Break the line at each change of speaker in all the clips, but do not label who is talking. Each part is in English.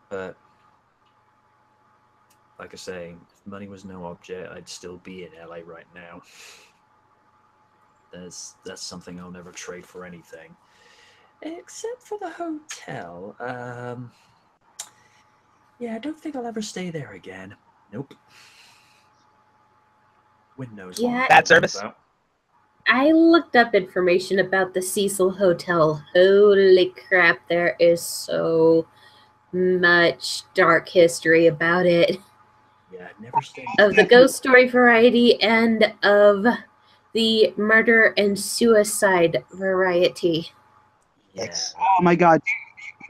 But like I say, if money was no object, I'd still be in LA right now. That's something I'll never trade for anything, except for the hotel. Yeah, I don't think I'll ever stay there again. Nope. Win knows what
Yeah,
I'm
Bad
talking
service.
about.
I looked up information about the Cecil Hotel. Holy crap, there is so much dark history about it.
Yeah, I'd never stay.
Of the ghost story variety and of the murder and suicide variety.
Yeah.
Oh my god.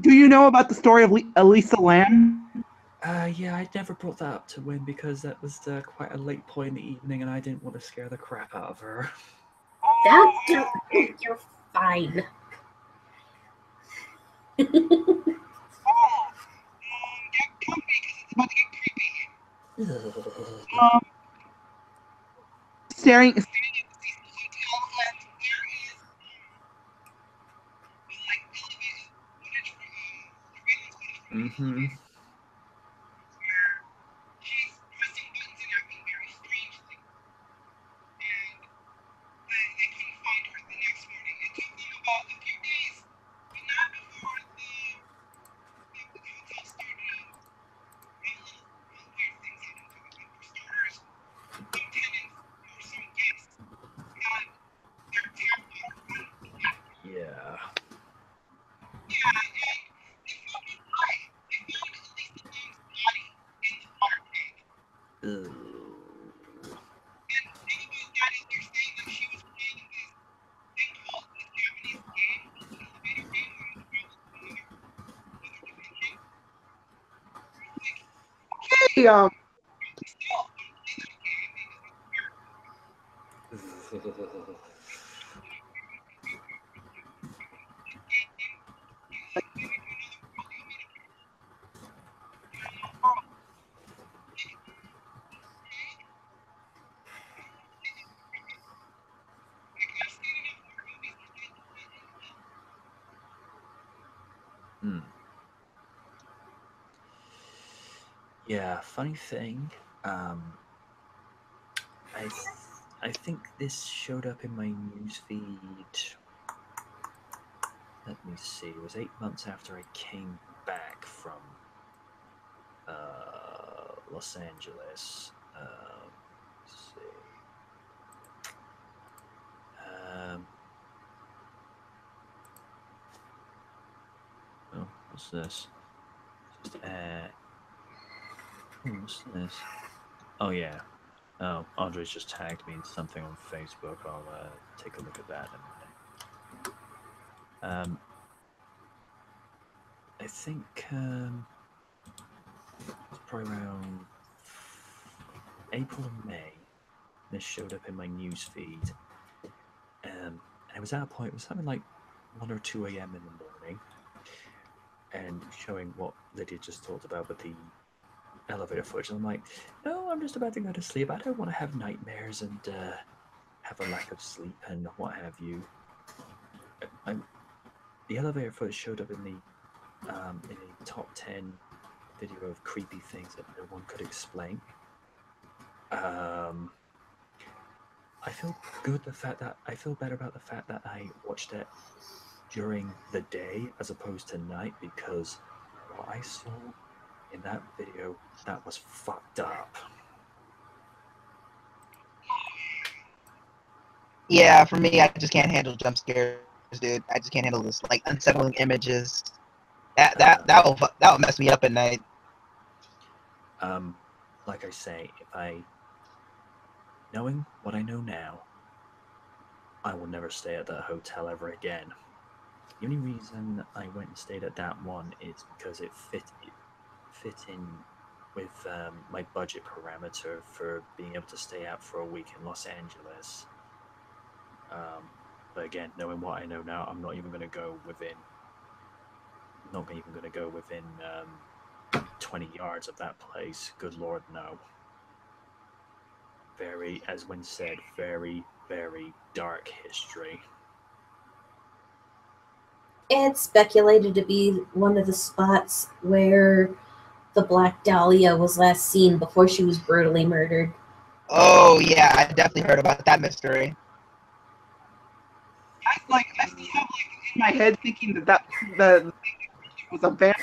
Do you know about the story of Elisa Lam?
Yeah, I never brought that up to Win because that was quite a late point in the evening, and I didn't want to scare the crap out of her.
You're fine.
Staring at
Mm-hmm. Yeah. Ooh.
hey,
Hmm. Yeah. Funny thing. I I think this showed up in my newsfeed. Let me see. It was 8 months after I came back from Los Angeles. Let's see. Um, oh, what's this? Just what's this? Oh yeah. Oh, Andre's just tagged me in something on Facebook. I'll take a look at that in a minute. I think it's probably around April or May. This showed up in my news feed. And it was at a point, it was something like 1 or 2 a.m. in the morning, and showing what Lydia just talked about with the elevator footage. And I'm like, no, I'm just about to go to sleep. I don't want to have nightmares and have a lack of sleep and what have you. The elevator footage showed up in a top 10 video of creepy things that no one could explain. I feel good the fact that I feel better about the fact that I watched it during the day as opposed to night, because what I saw in that video, that was fucked up.
yeah, for me, I just can't handle jump scares, dude. I just can't handle this like unsettling images. That will mess me up at night.
Like I say, if I knowing what I know now, I will never stay at that hotel ever again. The only reason I went and stayed at that one is because it fit in with my budget parameter for being able to stay out for a week in Los Angeles. But again, knowing what I know now, I'm not even going to go within. Not even going to go within 20 yards of that place. Good Lord, no. Very, as Wynn said, very, very dark history.
It's speculated to be one of the spots where the Black Dahlia was last seen before she was brutally murdered.
Oh yeah, I definitely heard about that mystery.
I still have in my head thinking that the was a vampire.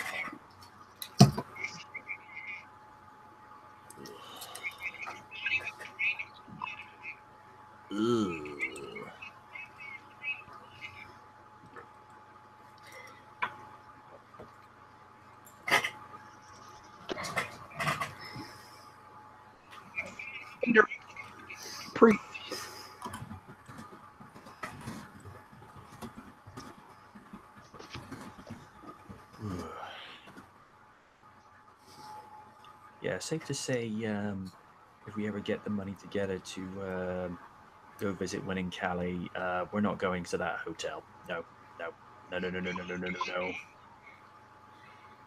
Ugh.
Priest.
Yeah, safe to say, if we ever get the money together to go visit Winning Cali, we're not going to that hotel. No, no, no, no, no, no, no, no, no, no, no.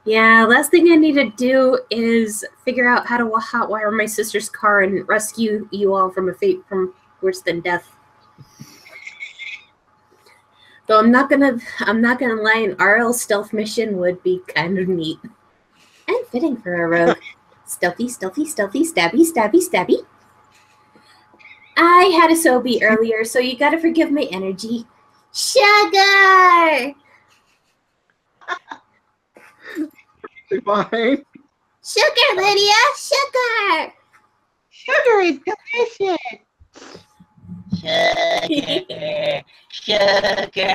Yeah, last thing I need to do is figure out how to hotwire my sister's car and rescue you all from a fate from worse than death. Though I'm not gonna lie, an RL stealth mission would be kind of neat and fitting for a rogue. Stealthy, stealthy, stealthy, stabby, stabby, stabby. I had a Sobe earlier, so you gotta forgive my energy. Sugar!
Fine.
Sugar, Lydia! Sugar!
Sugar is delicious.
Sugar, sugar.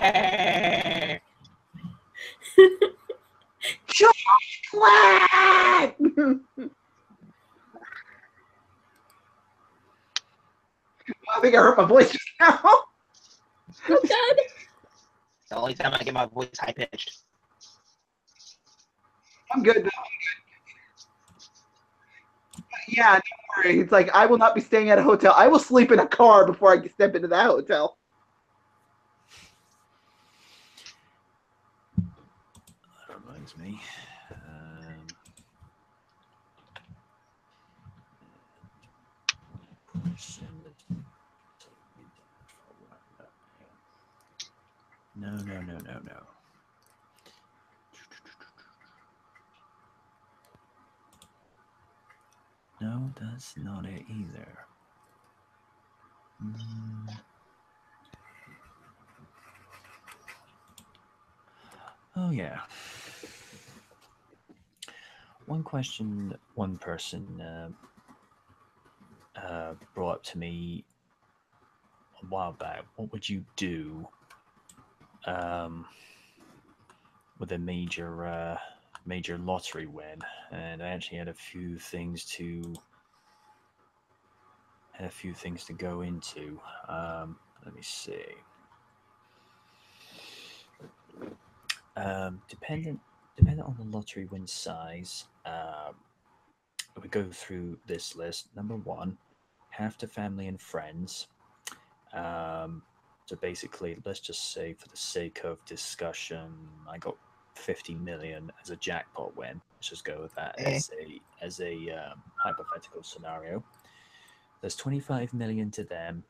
Chocolate. I think I hurt my voice just now.
Oh, God.
It's the only time I get my voice high pitched.
I'm good. Yeah, don't worry. It's like I will not be staying at a hotel. I will sleep in a car before I step into that hotel.
That reminds me. No, no, no, no, no. No, that's not it either. Oh, yeah. One question one person brought up to me a while back. What would you do with a major lottery win? And I actually had a few things to go into. Let me see. Dependent on the lottery win size, we go through this list. Number one, half the family and friends. So basically, let's just say, for the sake of discussion, I got 50 million as a jackpot win. Let's just go with that as a hypothetical scenario. There's 25 million to them,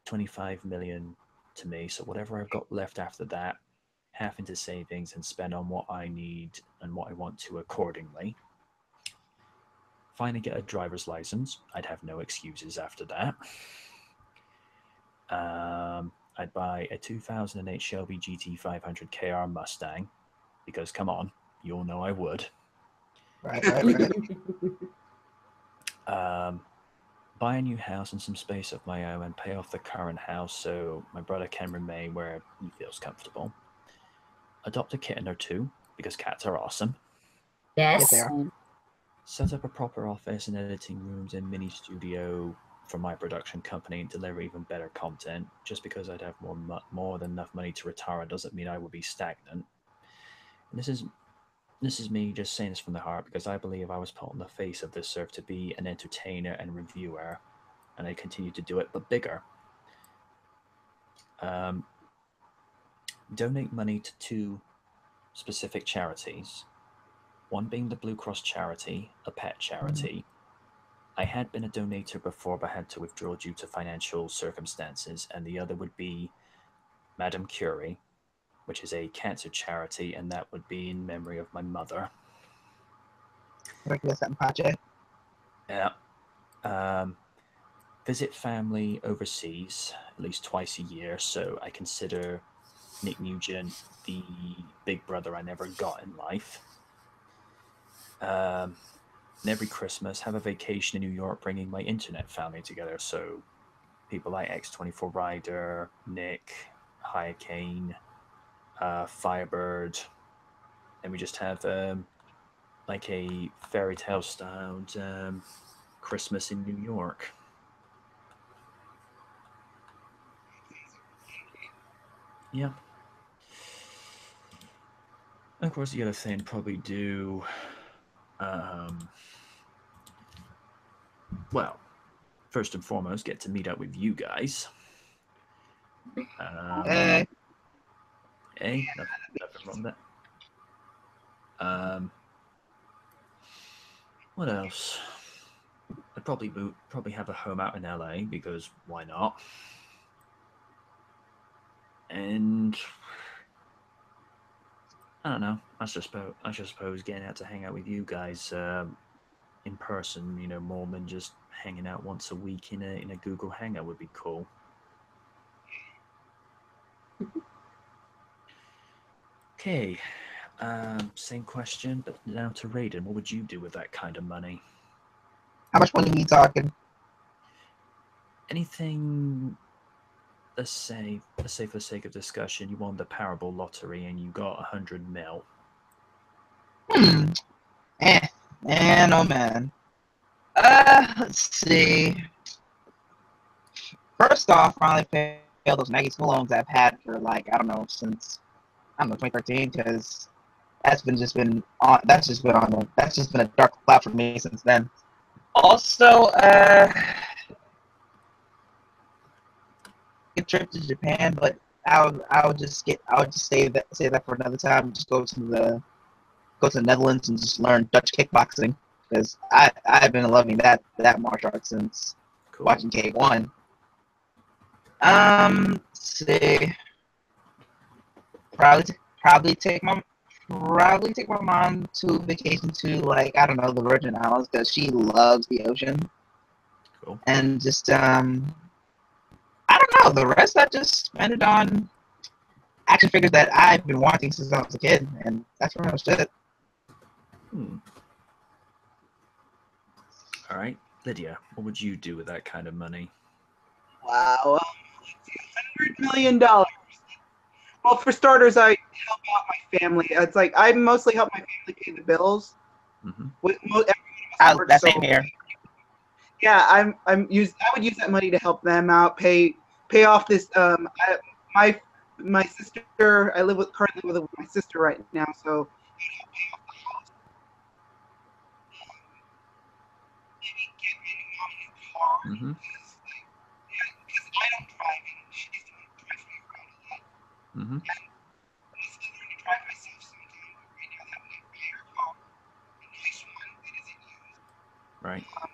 25 million to me. So whatever I've got left after that, half into savings and spend on what I need and what I want to accordingly. Finally get a driver's license. I'd have no excuses after that. I'd buy a 2008 Shelby GT 500 KR Mustang, because come on, you all know I would.
Right.
Buy a new house and some space of my own and pay off the current house so my brother can remain where he feels comfortable. Adopt a kitten or two, because cats are awesome.
Yes, they
Yes.
are.
Set up a proper office and editing rooms and mini studio for my production company and deliver even better content. Just because I'd have more than enough money to retire doesn't mean I would be stagnant. And this is me just saying this from the heart, because I believe I was put on the face of this earth to be an entertainer and reviewer, and I continue to do it, but bigger. Donate money to two specific charities. One being the Blue Cross charity, a pet charity. I had been a donator before, but had to withdraw due to financial circumstances, and the other would be Madame Curie, which is a cancer charity, and that would be in memory of my mother.
Regular Satin Pache.
Yeah. Visit family overseas at least twice a year, so I consider Nick Nugent the big brother I never got in life. And every Christmas, have a vacation in New York, bringing my internet family together. So people like X24 Rider, Nick, Hurricane, Firebird, and we just have like a fairy tale styled Christmas in New York. Yeah. And of course, the other thing probably do, um, well, first and foremost, get to meet up with you guys.
Hey.
Nothing wrong with that. What else? I'd probably have a home out in LA because why not? And I don't know. I suppose getting out to hang out with you guys in person, more than just hanging out once a week in a Google Hangout would be cool. Okay, same question, but now to Raiden. What would you do with that kind of money?
How much money are we talking?
Anything? Let's say for the sake of discussion, you won the Powerball lottery and you got 100 mil.
Man, oh man. Let's see. First off, finally pay all those Maggie school loans I've had for like I don't know since 2013 because that's just been a dark cloud for me since then. Also, a trip to Japan, but I would just save that for another time. Just go to the Netherlands and just learn Dutch kickboxing because I've been loving that martial art since
Cool.
watching K1. See, probably take my mom to vacation to like I don't know the Virgin Islands because she loves the ocean
Cool.
and just I don't know the rest I just spend it on action figures that I've been wanting since I was a kid and that's pretty much it.
All right, Lydia, what would you do with that kind of money?
Wow. $100 million. Well, for starters, I help out my family. It's like I mostly help my family pay the bills.
Mm-hmm.
That same here.
Yeah, I would use that money to help them out, pay off this. My sister. I currently with my sister right now, so maybe get my mom a new car.
Mm-hmm.
Because I don't drive and she's the one who drives me around a lot.
Mm-hmm.
And I still learn to drive myself sometime. But right now, that would be buy her car, a nice one that isn't used.
Right.
And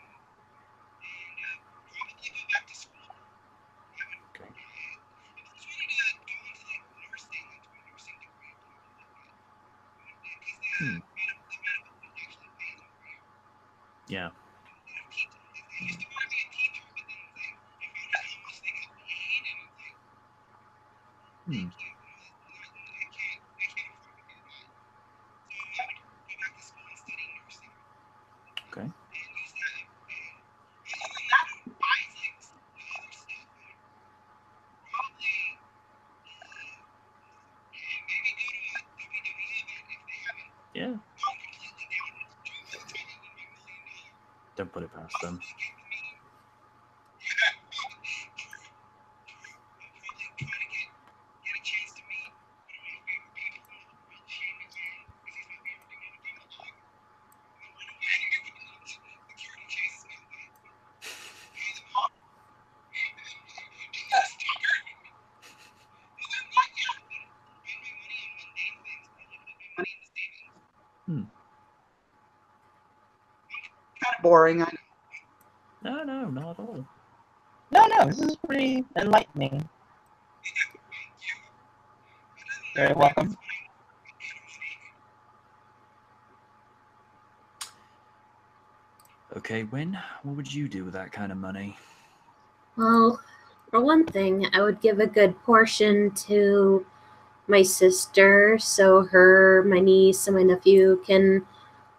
probably go back to school. I would.
Okay.
If I was ready to go into like nursing, like do a nursing degree, probably would. Because the medical field actually pays over here.
Yeah.
I used to want to be a teacher, but then it's like I found out how much they got paid, and it's like thank you. I can't afford to do that. So I would go back to school and study nursing.
Okay.
And use that. And other than that, I would buy like other stuff. Probably maybe go to a WWE event if they haven't
Yeah.
gone completely down and trying to win my $1 million.
Don't put it past them.
Possibly get me. Yeah, true. I'll probably try to get a chance to meet one of my favorite people in the world, Shane McMahon, because he's my favorite dude on the WWE. And then run away and security chases me away. Pay them off. That's tired. Other than that, yeah, I would spend my money on mundane things. Probably put my money in the savings. Kind of boring, I know.
No, not at all.
No, this is pretty enlightening. You're welcome.
Okay, Win, what would you do with that kind of money?
Well, for one thing, I would give a good portion to my sister so her, my niece, and my nephew can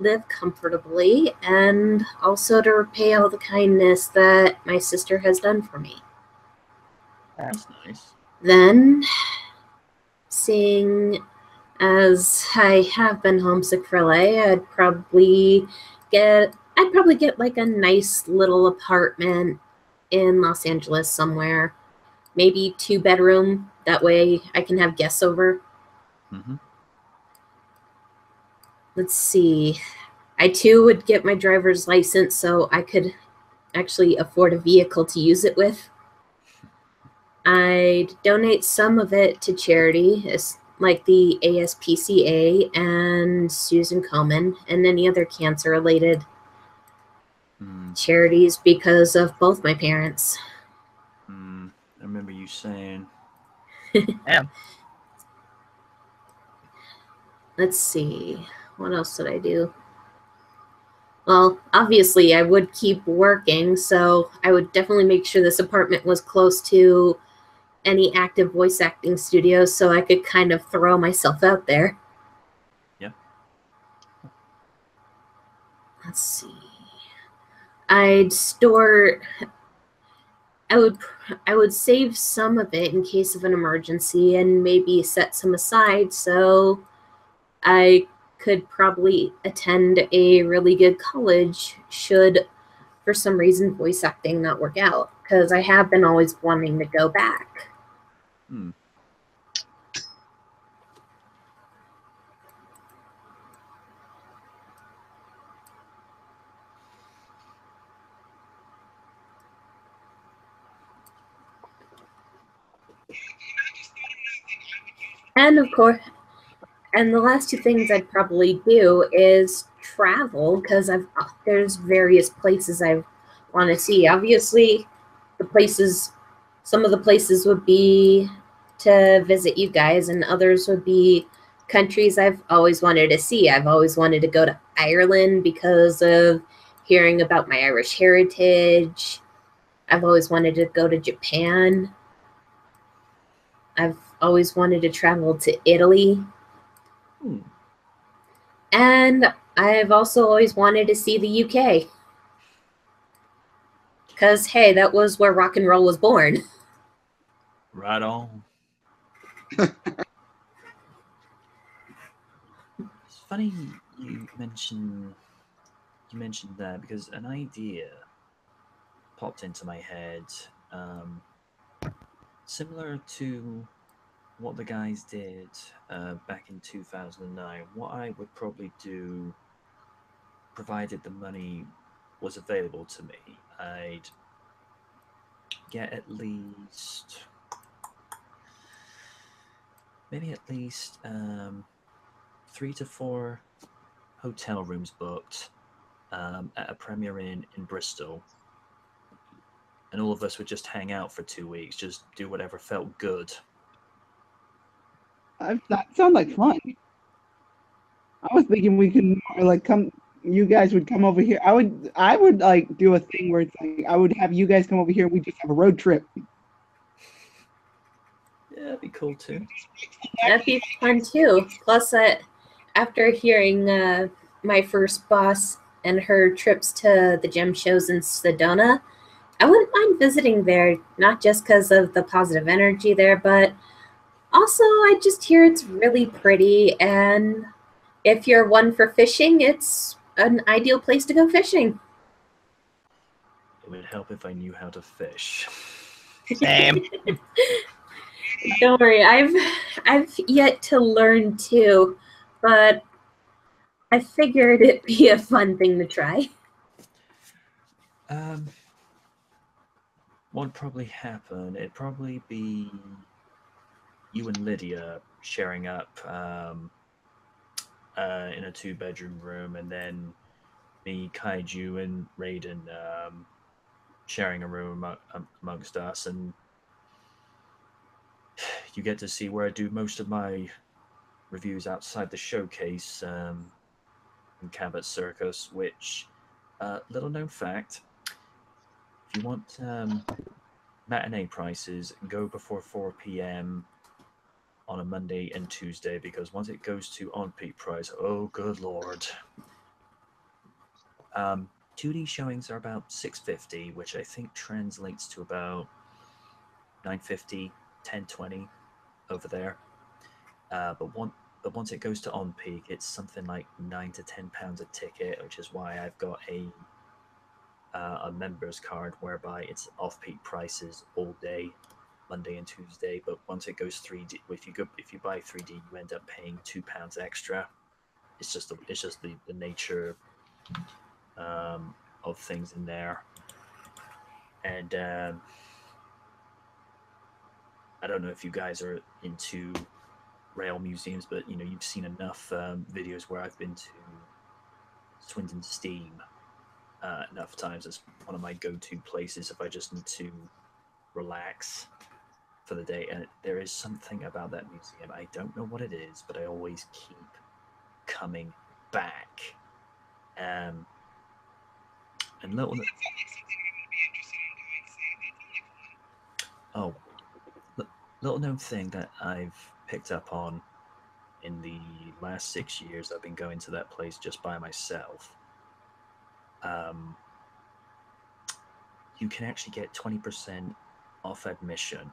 live comfortably, and also to repay all the kindness that my sister has done for me.
That's nice.
Then, seeing as I have been homesick for LA, I'd probably get like a nice little apartment in Los Angeles somewhere. Maybe 2-bedroom. That way I can have guests over.
Mm-hmm.
Let's see. I too would get my driver's license so I could actually afford a vehicle to use it with. I'd donate some of it to charity, like the ASPCA and Susan Komen and any other cancer related charities because of both my parents.
I remember you saying.
Yeah.
Let's see. What else did I do? Well, obviously, I would keep working, so I would definitely make sure this apartment was close to any active voice acting studios so I could kind of throw myself out there.
Yeah.
Let's see. I'd store. I would save some of it in case of an emergency and maybe set some aside so I could probably attend a really good college should for some reason voice acting not work out, because I have been always wanting to go back. And of course, and the last two things I'd probably do is travel, because there's various places I want to see. Obviously, some of the places would be to visit you guys, and others would be countries I've always wanted to see. I've always wanted to go to Ireland because of hearing about my Irish heritage. I've always wanted to go to Japan. I've always wanted to travel to Italy. And I've also always wanted to see the UK. Because, hey, that was where rock and roll was born.
Right on. It's funny you mentioned that because an idea popped into my head, similar to what the guys did back in 2009. What I would probably do, provided the money was available to me, I'd get at least maybe 3 to 4 hotel rooms booked at a Premier Inn in Bristol, and all of us would just hang out for 2 weeks, just do whatever felt good.
That sounds like fun. I was thinking we could like come. You guys would come over here. I would like do a thing where it's like I would have you guys come over here. And we just have a road trip.
Yeah, that'd be cool too.
That'd be fun too. Plus, after hearing my first boss and her trips to the gem shows in Sedona, I wouldn't mind visiting there, not just because of the positive energy there, but also I just hear it's really pretty, and if you're one for fishing, it's an ideal place to go fishing.
It would help if I knew how to fish.
Same.
Don't worry, I've yet to learn too, but I figured it'd be a fun thing to try.
What'd probably happen? It'd probably be you and Lydia sharing up in a 2-bedroom room, and then me, Kaiju, and Raiden sharing a room amongst us, and you get to see where I do most of my reviews outside the showcase in Cabot Circus, which Little known fact: if you want matinee prices, go before 4 p.m. on a Monday and Tuesday, because once it goes to on-peak price, oh good lord. 2D showings are about 650, which I think translates to about 950, 1020 over there. But once it goes to on peak, it's something like £9 to £10 a ticket, which is why I've got a members card whereby it's off peak prices all day, Monday and Tuesday. But once it goes 3D, if you buy 3D, you end up paying £2 extra. It's just the nature of things in there. And I don't know if you guys are into rail museums, but you've seen enough videos where I've been to Swindon Steam enough times. It's one of my go-to places if I just need to relax for the day. And there is something about that museum. I don't know what it is, but I always keep coming back. And little. Oh, little known thing that I've picked up on in the last 6 years I've been going to that place just by myself. You can actually get 20% off admission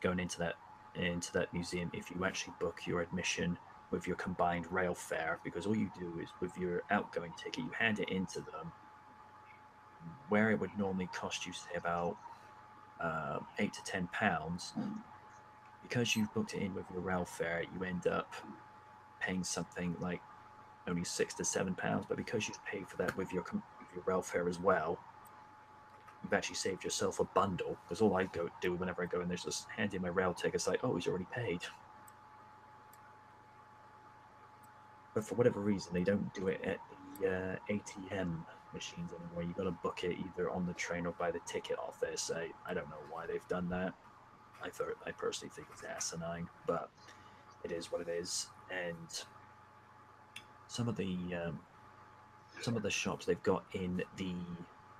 going into that museum if you actually book your admission with your combined rail fare, because all you do is with your outgoing ticket you hand it into them, where it would normally cost you say about £8 to £10. Because you've booked it in with your rail fare, you end up paying something like only £6 to £7. But because you've paid for that with your rail fare as well, you've actually saved yourself a bundle. Because all I do whenever I go in there is just hand in my rail ticket. It's like, oh, he's already paid. But for whatever reason, they don't do it at the ATM machines anymore. You got to book it either on the train or by the ticket office. I don't know why they've done that. I personally think it's asinine, but it is what it is. And some of the shops they've got in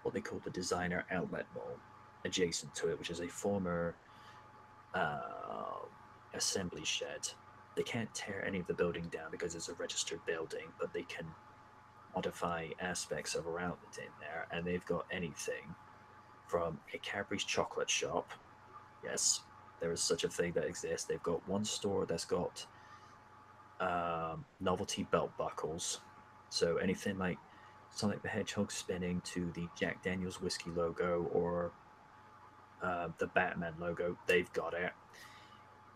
what they call the designer outlet mall adjacent to it, which is a former assembly shed. They can't tear any of the building down because it's a registered building, but they can modify aspects of around it in there. And they've got anything from a Cadbury's chocolate shop. Yes, there is such a thing that exists. They've got one store that's got novelty belt buckles. So anything like Sonic the Hedgehog spinning to the Jack Daniels whiskey logo or the Batman logo, they've got it.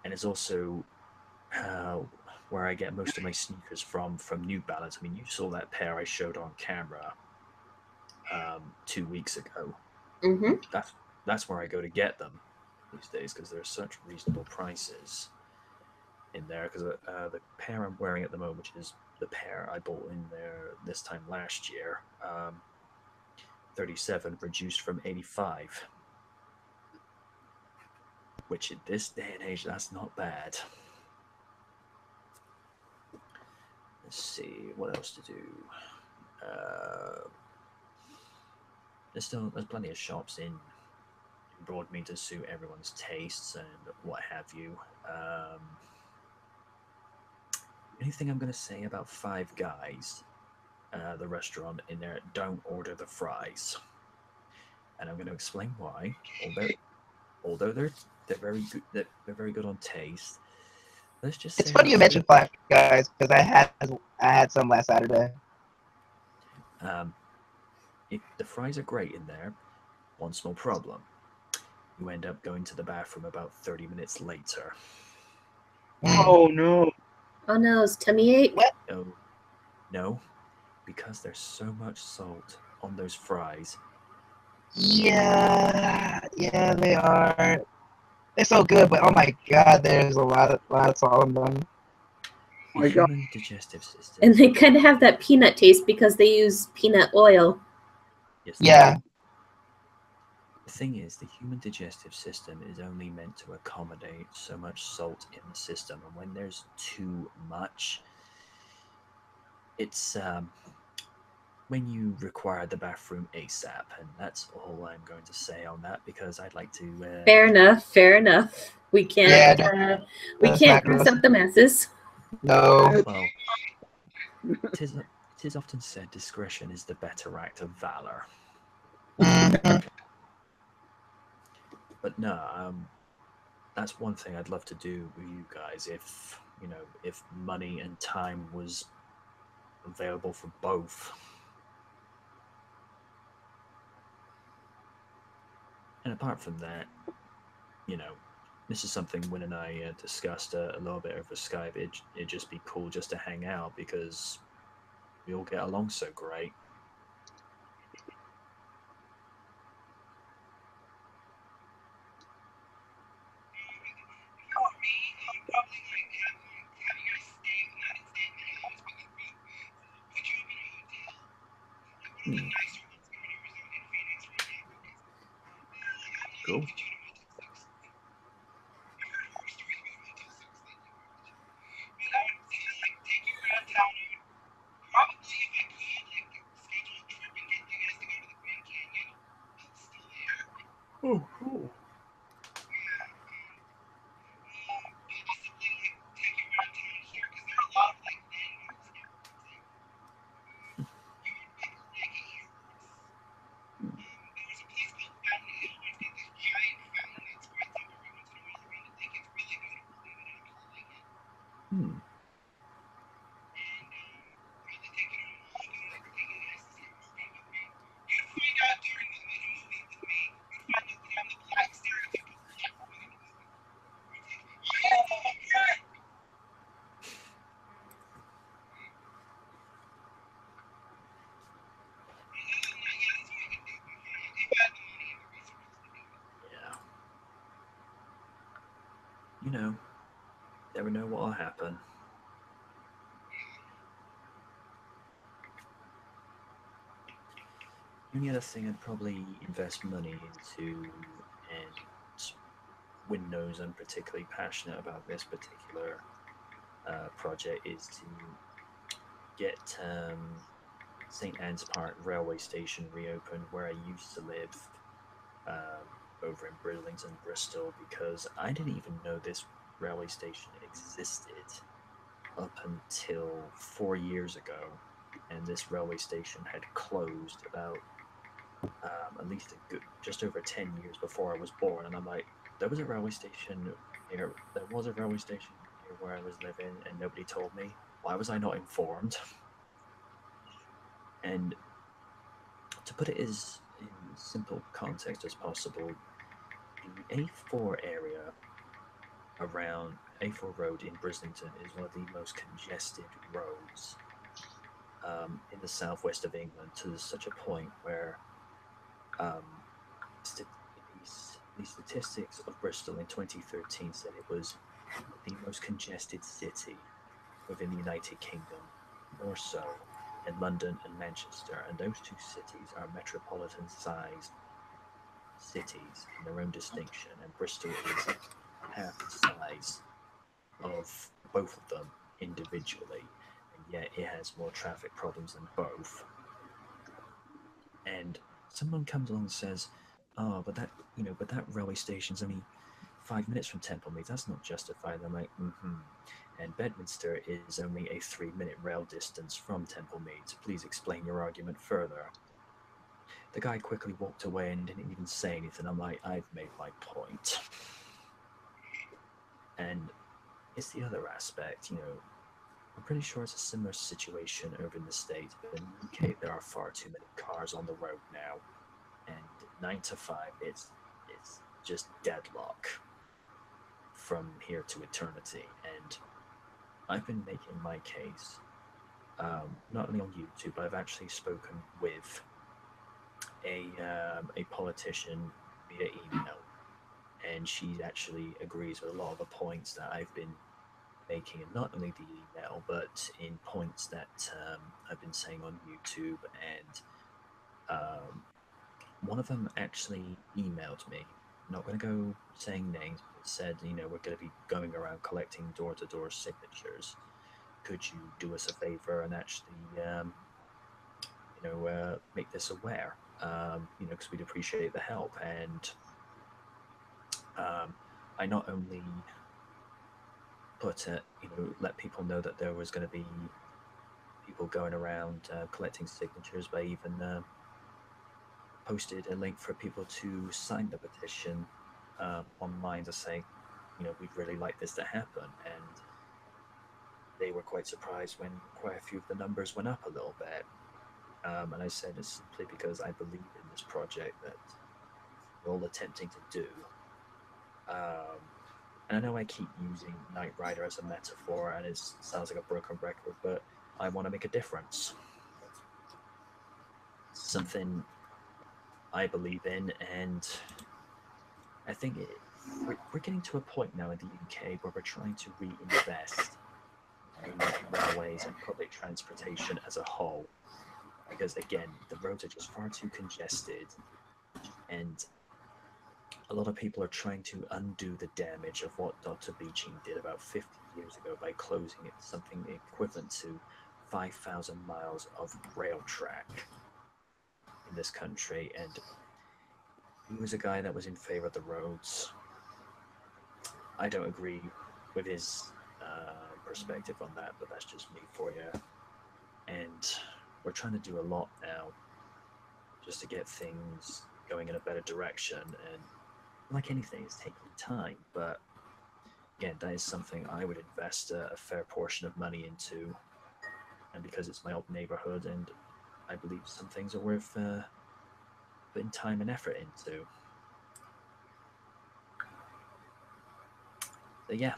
And it's also where I get most of my sneakers from New Balance. I mean, you saw that pair I showed on camera 2 weeks ago.
Mm-hmm.
That's where I go to get them these days, because there's such reasonable prices in there. Because the pair I'm wearing at the moment, which is the pair I bought in there this time last year, 37 reduced from 85, which in this day and age, that's not bad. Let's see what else to do. There's plenty of shops in Broadmead to suit everyone's tastes and what have you. Anything I'm going to say about Five Guys, the restaurant in there, don't order the fries, and I'm going to explain why. Although they're very good, they're very good on taste. Let's just say
it's funny you mentioned Five Guys because I had some last Saturday.
If the fries are great in there, one small problem: you end up going to the bathroom about 30 minutes later.
Oh no!
Oh no, is tummy ache?
No, because there's so much salt on those fries.
Yeah, they are. They're so good, but oh my god, there's a lot of salt on them.
The human digestive system.
And they kind of have that peanut taste because they use peanut oil.
Yes,
Yeah.
The thing is, the human digestive system is only meant to accommodate so much salt in the system, and when there's too much, it's when you require the bathroom ASAP, and that's all I'm going to say on that because I'd like to.
Fair enough. Fair enough. We can't. We
that's
can't
not
dress
gross.
up the masses.
No.
Well, it is often said discretion is the better act of valor.
Mhm.
But no, that's one thing I'd love to do with you guys if if money and time was available for both. And apart from that, you know, this is something Win and I discussed a little bit over Skype. It'd just be cool just to hang out because we all get along so great.
For me, probably like have you guys stay not in stay in my house, but like put you up in a hotel. Like one of the
Hmm,
nicer ones coming over in Phoenix right now because I'm not gonna
cool.
put you in a Motel 6. I've heard horror stories about Motel 6 lately, but I would say just like take you around town. Probably if I could like schedule a trip and get you guys to go to the Grand Canyon. It's still there.
Oh, cool.
Possibly like take you around town here because there are a lot of like landmarks here. Like you would like it here.
Hmm.
There's a place called Fountain Hill where it's got this giant fountain that spreads up every once in a while around the lake. It's really beautiful. You would absolutely like it.
Hmm.
And probably take it on a walk and like take you guys to start moving with me. You'd find out during the movie with me, you'd find out that I'm the black stereotypical leper within the movie. It's like, yeah,
Yeah. You know, never know what'll happen. The only other thing I'd probably invest money into, and Win knows I'm particularly passionate about this particular project, is to get St. Anne's Park railway station reopened where I used to live um, over in Bridlington, Bristol, because I didn't even know this railway station existed up until 4 years ago. And this railway station had closed about at least a good just over 10 years before I was born. And I'm like, there was a railway station near, there was a railway station near where I was living, and nobody told me. Why was I not informed? And to put it as in simple context as possible, the A4 area around A4 Road in Brislington is one of the most congested roads in the southwest of England, to such a point where um, st- the statistics of Bristol in 2013 said it was the most congested city within the United Kingdom, more so than London and Manchester. And those two cities are metropolitan sized cities in their own distinction, and Bristol is half the size of both of them individually, and yet it has more traffic problems than both. And someone comes along and says, "Oh, but but that railway station's only 5 minutes from Temple Meads. That's not justified." I'm like, "Hmm." And Bedminster is only a 3-minute rail distance from Temple Meads. Please explain your argument further. The guy quickly walked away and didn't even say anything. I'm like, I've made my point. And it's the other aspect, I'm pretty sure it's a similar situation over in the States, but in the UK there are far too many cars on the road now. And 9 to 5, it's just deadlock from here to eternity. And I've been making my case, not only on YouTube, but I've actually spoken with a politician via email, and she actually agrees with a lot of the points that I've been making, and not only the email, but in points that I've been saying on YouTube. And um, one of them actually emailed me. I'm not going to go saying names, but said, we're going to be going around collecting door to door signatures. Could you do us a favor and actually make this aware. Because we'd appreciate the help. And I not only let people know that there was going to be people going around collecting signatures, but I even posted a link for people to sign the petition online to say, we'd really like this to happen. And they were quite surprised when quite a few of the numbers went up a little bit. And I said it's simply because I believe in this project that we're all attempting to do. And I know I keep using Knight Rider as a metaphor, and it sounds like a broken record, but I want to make a difference. Something I believe in, and I think we're getting to a point now in the UK where we're trying to reinvest in railways and public transportation as a whole. Because again, the roads are just far too congested, and a lot of people are trying to undo the damage of what Dr. Beeching did about 50 years ago by closing it, something equivalent to 5,000 miles of rail track in this country. And he was a guy that was in favor of the roads. I don't agree with his perspective on that, but that's just me for you. And we're trying to do a lot now just to get things going in a better direction. And like anything, it's taking time, but again, that is something I would invest a fair portion of money into. And because it's my old neighborhood, and I believe some things are worth putting time and effort into. So yeah.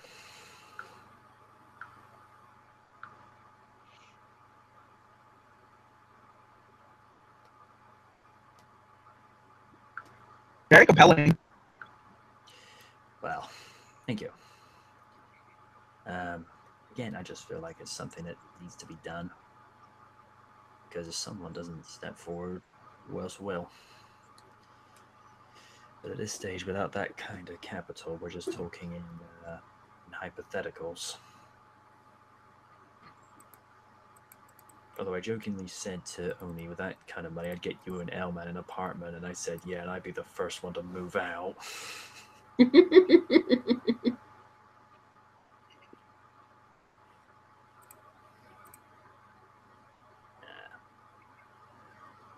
Very compelling.
Well, thank you. Again, I just feel like it's something that needs to be done. Because if someone doesn't step forward, who else will? But at this stage, without that kind of capital, we're just talking in hypotheticals. Although I jokingly said to Oni, with that kind of money, I'd get you and Elman an apartment, and I said, yeah, and I'd be the first one to move out.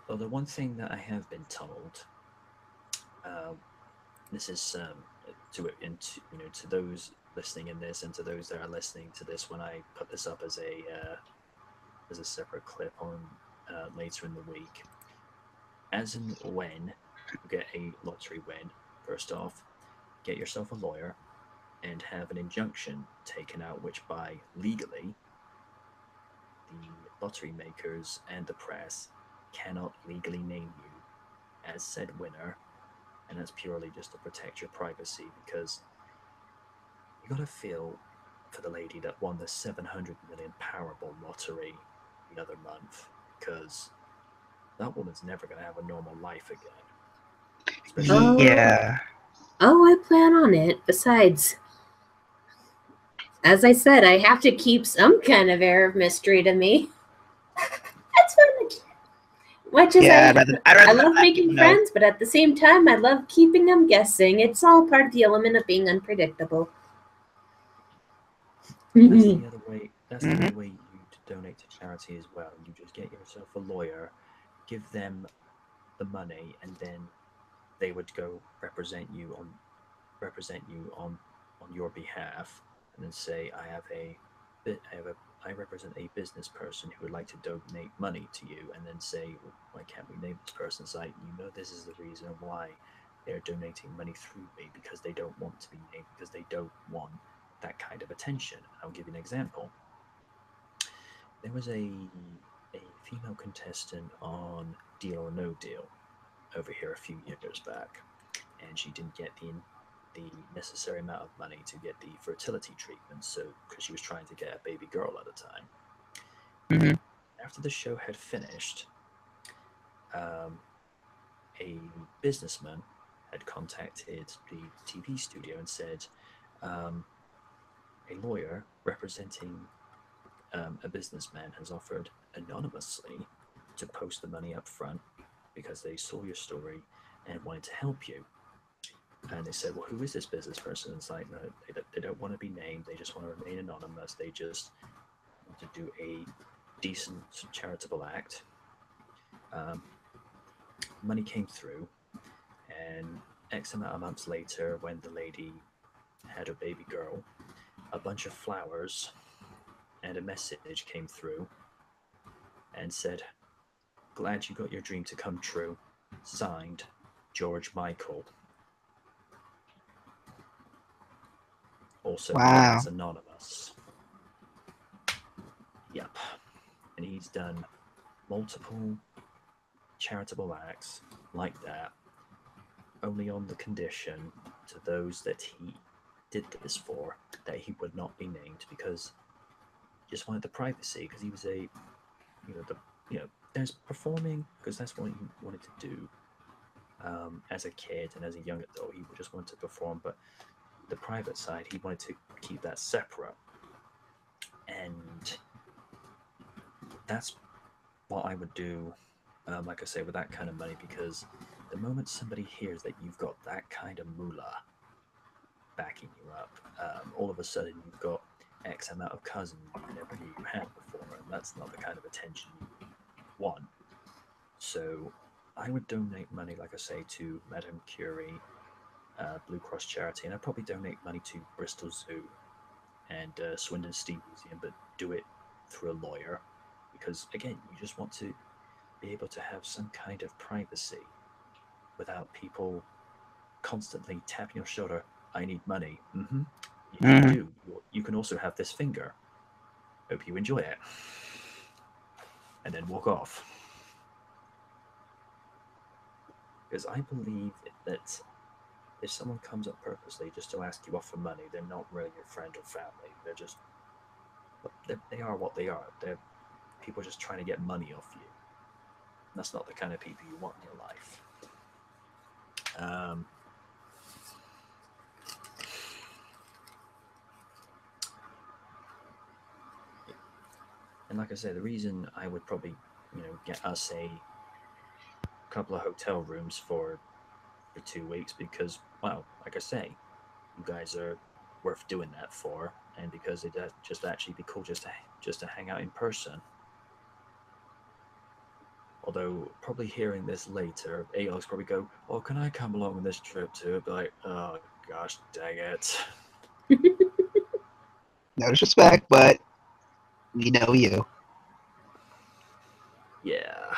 Well, the one thing that I have been told, this is to those listening in this, and to those that are listening to this when I put this up as a separate clip on later in the week. As and when you get a lottery win, first off, get yourself a lawyer and have an injunction taken out, which by legally the lottery makers and the press cannot legally name you as said winner, and that's purely just to protect your privacy. Because you gotta feel for the lady that won the 700 million Powerball lottery the other month, because that woman's never gonna have a normal life again.
Oh.
Yeah.
Oh, I plan on it. Besides, as I said, I have to keep some kind of air of mystery to me. That's fun. Much as
Yeah,
I love making friends, but at the same time, I love keeping them guessing. It's all part of the element of being unpredictable.
That's the other way. That's the other way you donate to charity as well. You just get yourself a lawyer, give them the money, and then they would go represent you on your behalf, and then say, I represent a business person who would like to donate money to you, and then say, well, why can't we name this person? It's like, this is the reason why they're donating money through me, because they don't want to be named, because they don't want that kind of attention. I'll give you an example. There was a female contestant on Deal or No Deal over here a few years back, and she didn't get the necessary amount of money to get the fertility treatment, so because she was trying to get a baby girl at the time.
Mm-hmm.
After the show had finished, a businessman had contacted the TV studio and said, a lawyer representing a businessman has offered anonymously to post the money up front because they saw your story and wanted to help you. And they said, well, who is this business person? It's like, no, they don't want to be named. They just want to remain anonymous. They just want to do a decent charitable act. Money came through, and X amount of months later, when the lady had a baby girl, a bunch of flowers and a message came through and said, glad you got your dream to come true. Signed, George Michael. Also known
Wow.
as Anonymous. Yep. And he's done multiple charitable acts like that, only on the condition to those that he did this for that he would not be named, because he just wanted the privacy, because he was a there's performing, because that's what he wanted to do as a kid and as a young adult. He just wanted to perform, but the private side, he wanted to keep that separate. And that's what I would do, like I say, with that kind of money, because the moment somebody hears that you've got that kind of moolah backing you up, all of a sudden you've got X amount of cousins you never knew you had before, and that's not the kind of attention you want. So I would donate money, like I say, to Madame Curie, Blue Cross Charity, and I'd probably donate money to Bristol Zoo and Swindon Steam Museum, but do it through a lawyer, because again, you just want to be able to have some kind of privacy without people constantly tapping your shoulder. I need money. Mm-hmm. You do. You can also have this finger. Hope you enjoy it. And then walk off. Because I believe that if someone comes up purposely just to ask you off for money, they're not really your friend or family. They're just, they are what they are. They're people just trying to get money off you. That's not the kind of people you want in your life. And like I say, the reason I would probably, get us a couple of hotel rooms for 2 weeks, because, well, like I say, you guys are worth doing that for, and because it'd just actually be cool just to hang out in person. Although, probably hearing this later, Alex probably go, "Oh, can I come along on this trip too?" I'd be like, "Oh gosh, dang it!"
No disrespect, but we know you.
Yeah.